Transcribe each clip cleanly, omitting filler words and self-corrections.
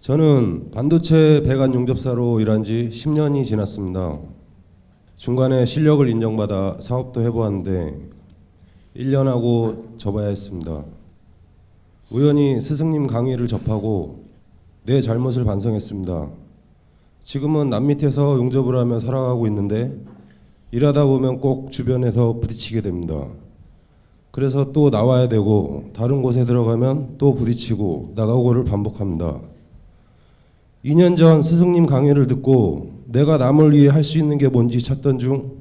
저는 반도체 배관 용접사로 일한 지 10년이 지났습니다. 중간에 실력을 인정받아 사업도 해보았는데 1년 하고 접어야 했습니다. 우연히 스승님 강의를 접하고 내 잘못을 반성했습니다. 지금은 남 밑에서 용접을 하며 살아가고 있는데 일하다 보면 꼭 주변에서 부딪히게 됩니다. 그래서 또 나와야 되고 다른 곳에 들어가면 또 부딪히고 나가고를 반복합니다. 2년 전 스승님 강의를 듣고 내가 남을 위해 할 수 있는 게 뭔지 찾던 중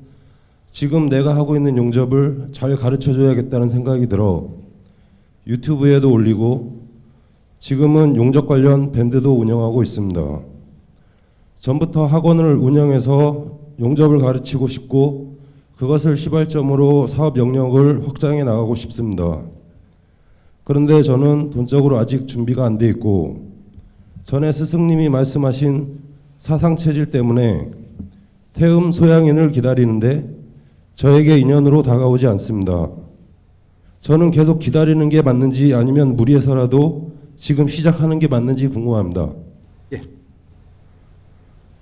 지금 내가 하고 있는 용접을 잘 가르쳐줘야겠다는 생각이 들어 유튜브에도 올리고 지금은 용접 관련 밴드도 운영하고 있습니다. 전부터 학원을 운영해서 용접을 가르치고 싶고 그것을 시발점으로 사업 영역을 확장해 나가고 싶습니다. 그런데 저는 돈적으로 아직 준비가 안 돼 있고 전에 스승님이 말씀하신 사상체질 때문에 태음 소양인을 기다리는데 저에게 인연으로 다가오지 않습니다. 저는 계속 기다리는 게 맞는지 아니면 무리해서라도 지금 시작하는 게 맞는지 궁금합니다. 예.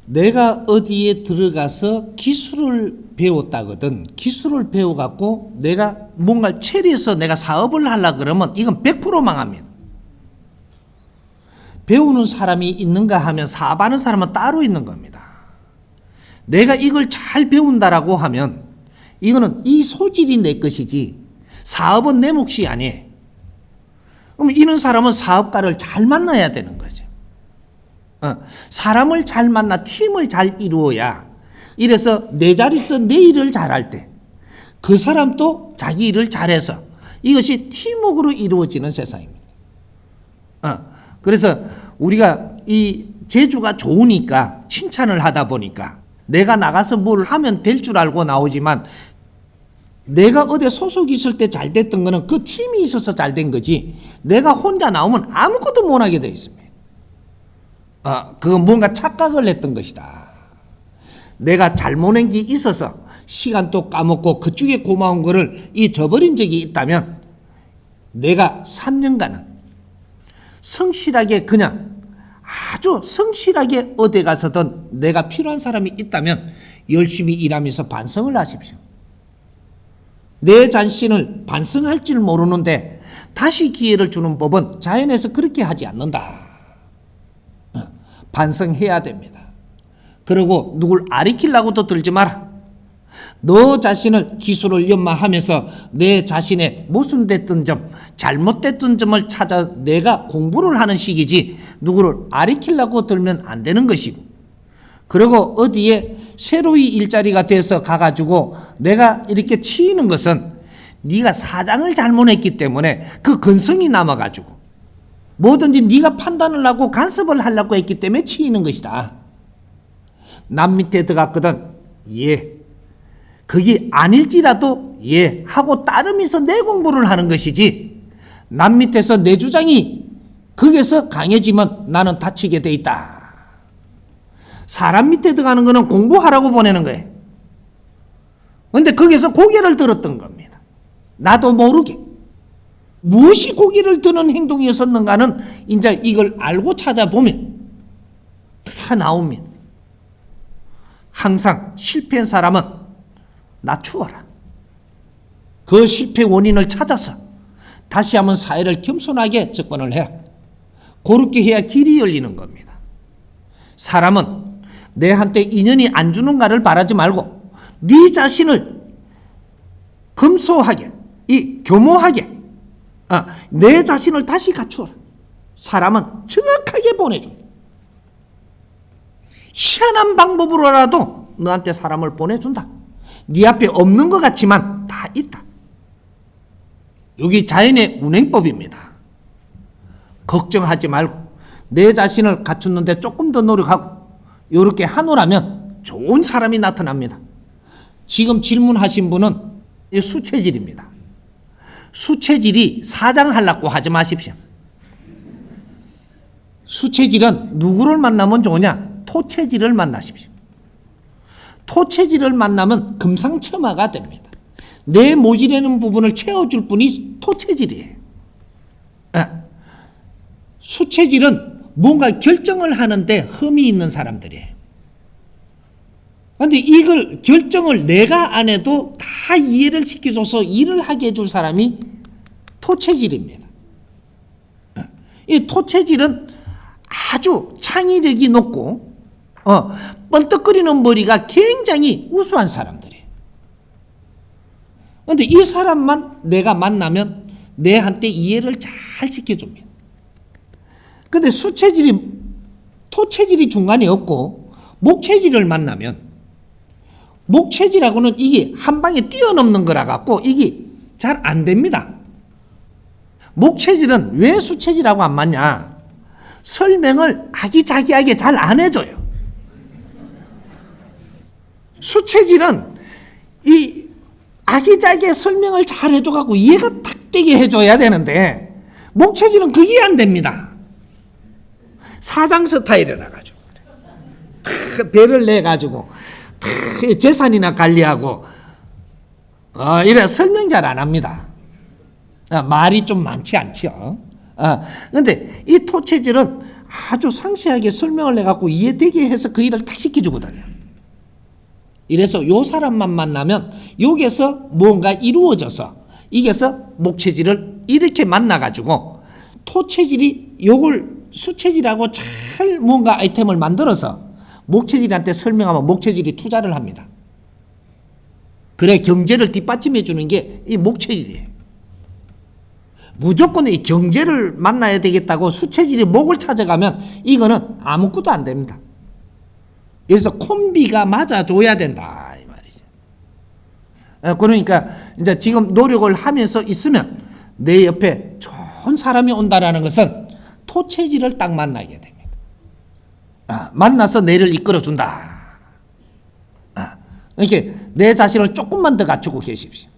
내가 어디에 들어가서 기술을 배웠다거든 기술을 배워갖고 내가 뭔가를 처리해서 내가 사업을 하려고 그러면 이건 100% 망합니다. 배우는 사람이 있는가 하면 사업하는 사람은 따로 있는 겁니다. 내가 이걸 잘 배운다라고 하면 이거는 이 소질이 내 것이지 사업은 내 몫이 아니에요. 그럼 이런 사람은 사업가를 잘 만나야 되는 거죠. 사람을 잘 만나 팀을 잘 이루어야 이래서 내 자리에서 내 일을 잘할 때 그 사람도 자기 일을 잘해서 이것이 팀워크로 이루어지는 세상입니다. 그래서 우리가 이 재주가 좋으니까 칭찬을 하다 보니까 내가 나가서 뭘 하면 될 줄 알고 나오지만 내가 어디 소속이 있을 때 잘 됐던 거는 그 팀이 있어서 잘 된 거지 내가 혼자 나오면 아무것도 못하게 되어 있습니다. 그건 뭔가 착각을 했던 것이다. 내가 잘못한 게 있어서 시간도 까먹고 그쪽에 고마운 거를 잊어버린 적이 있다면 내가 3년간은 성실하게 그냥 아주 성실하게 어디 가서든 내가 필요한 사람이 있다면 열심히 일하면서 반성을 하십시오. 내 자신을 반성할 줄 모르는데 다시 기회를 주는 법은 자연에서 그렇게 하지 않는다. 반성해야 됩니다. 그리고 누굴 아리키려고도 들지 마라. 너 자신을 기술을 연마하면서 내 자신의 모순됐던 점, 잘못됐던 점을 찾아 내가 공부를 하는 시기지 누구를 아리키려고 들면 안 되는 것이고 그리고 어디에 새로이 일자리가 돼서 가가지고 내가 이렇게 치이는 것은 네가 사장을 잘못했기 때문에 그 근성이 남아가지고 뭐든지 네가 판단을 하고 간섭을 하려고 했기 때문에 치이는 것이다. 남 밑에 들어갔거든. 예. 그게 아닐지라도 예 하고 따르면서 내 공부를 하는 것이지 남 밑에서 내 주장이 거기에서 강해지면 나는 다치게 돼 있다. 사람 밑에 들어가는 거는 공부하라고 보내는 거예요. 그런데 거기서 고개를 들었던 겁니다. 나도 모르게. 무엇이 고개를 드는 행동이었었는가는 이제 이걸 알고 찾아보면 다 나옵니다. 항상 실패한 사람은 낮추어라. 그 실패 원인을 찾아서 다시 한번 사회를 겸손하게 접근을 해라. 그렇게 해야 길이 열리는 겁니다. 사람은 내한테 인연이 안 주는가를 바라지 말고 네 자신을 검소하게 교모하게 내 자신을 다시 갖추어라. 사람은 정확하게 보내준다. 희한한 방법으로라도 너한테 사람을 보내준다. 네 앞에 없는 것 같지만 다 있다. 여기 자연의 운행법입니다. 걱정하지 말고 내 자신을 갖추는데 조금 더 노력하고 이렇게 하노라면 좋은 사람이 나타납니다. 지금 질문하신 분은 수체질입니다. 수체질이 사장하려고 하지 마십시오. 수체질은 누구를 만나면 좋으냐? 토체질을 만나십시오. 토체질을 만나면 금상첨화가 됩니다. 내 모자라는 부분을 채워줄 분이 토체질이에요. 수체질은 뭔가 결정을 하는데 흠이 있는 사람들이에요. 근데 이걸 결정을 내가 안 해도 다 이해를 시켜줘서 일을 하게 해줄 사람이 토체질입니다. 이 토체질은 아주 창의력이 높고 번뜩거리는 머리가 굉장히 우수한 사람들이에요. 그런데 이 사람만 내가 만나면 내한테 이해를 잘 시켜줍니다. 근데 토체질이 중간에 없고 목체질을 만나면, 목체질하고는 이게 한 방에 뛰어넘는 거라 갖고 이게 잘 안 됩니다. 목체질은 왜 수체질하고 안 맞냐? 설명을 아기자기하게 잘 안 해줘요. 수체질은 이 아기자기하게 설명을 잘 해줘갖고 이해가 탁 되게 해줘야 되는데, 목체질은 그게 안 됩니다. 사장 스타일이라 가지고 배를 내 가지고 재산이나 관리하고 이래 설명 잘 안 합니다. 말이 좀 많지 않죠. 그런데 이 토체질은 아주 상세하게 설명을 해갖고 이해되게 해서 그 일을 딱 시켜주거든요. 이래서 요 사람만 만나면 여기서 뭔가 이루어져서 이게서 목체질을 이렇게 만나가지고 토체질이 요걸 수체질하고 잘 뭔가 아이템을 만들어서 목체질한테 설명하면 목체질이 투자를 합니다. 그래 경제를 뒷받침해 주는 게 이 목체질이에요. 무조건 이 경제를 만나야 되겠다고 수체질이 목을 찾아가면 이거는 아무것도 안 됩니다. 그래서 콤비가 맞아줘야 된다 이 말이죠. 그러니까 이제 지금 노력을 하면서 있으면 내 옆에 좋은 사람이 온다라는 것은 토체질을 딱 만나게 됩니다. 만나서 내를 이끌어준다. 이렇게 내 자신을 조금만 더 갖추고 계십시오.